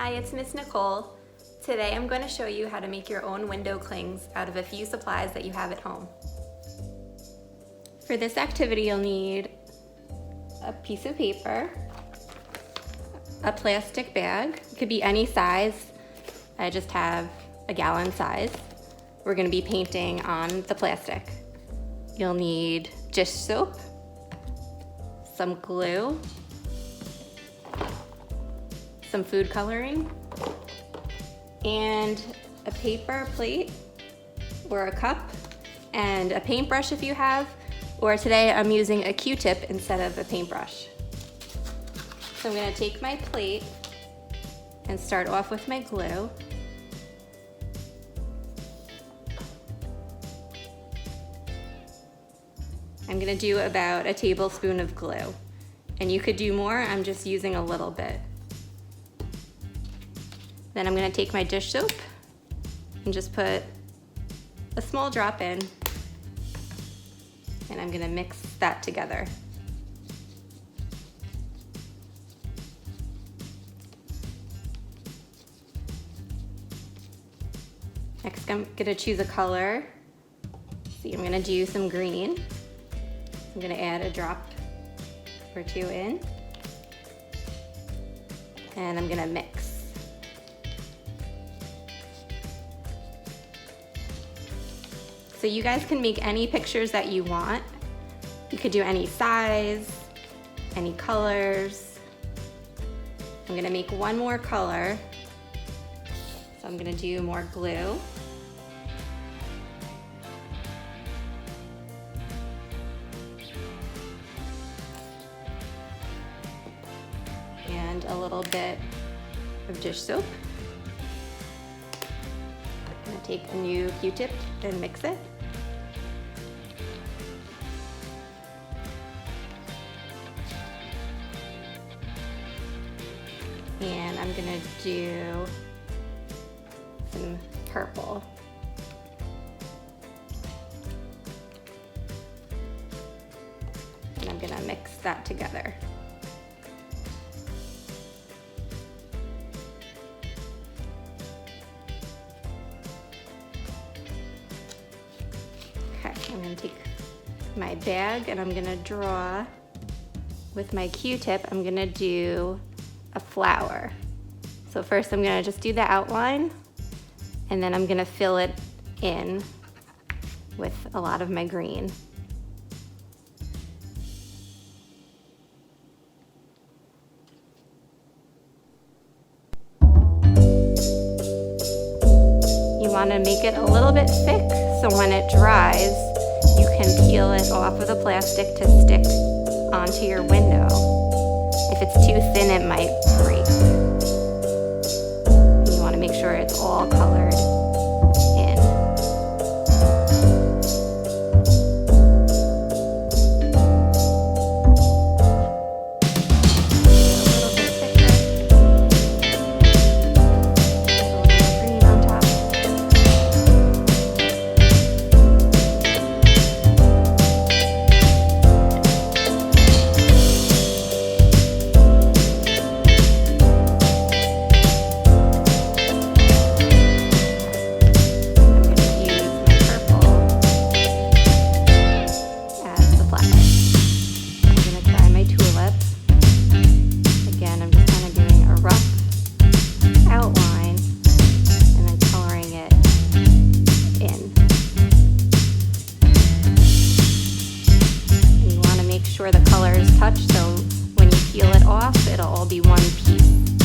Hi, it's Miss Nicole. Today I'm going to show you how to make your own window clings out of a few supplies that you have at home. For this activity, you'll need a piece of paper, a plastic bag. It could be any size. I just have a gallon size. We're going to be painting on the plastic. You'll need dish soap, some glue, some food coloring, and a paper plate or a cup, and a paintbrush if you have, or today I'm using a Q-tip instead of a paintbrush. So I'm going to take my plate and start off with my glue. I'm going to do about a tablespoon of glue, and you could do more. I'm just using a little bit. Then I'm going to take my dish soap and just put a small drop in, and I'm going to mix that together. Next, I'm going to choose a color. See, I'm going to do some green. I'm going to add a drop or two in, and I'm going to mix. So you guys can make any pictures that you want. You could do any size, any colors. I'm gonna make one more color. So I'm gonna do more glue. And a little bit of dish soap. I'm gonna take a new Q-tip and mix it. And I'm gonna do some purple. And I'm gonna mix that together. Okay, I'm gonna take my bag and I'm gonna draw with my Q-tip. I'm gonna do a flower. So first I'm gonna just do the outline, and then I'm gonna fill it in with a lot of my green. You wanna make it a little bit thick, so when it dries, you can peel it off of the plastic to stick onto your window. If it's too thin, it might break. You want to make sure it's all colored in. A little bit thicker. A little green on top. The colors touch, so when you peel it off, it'll all be one piece.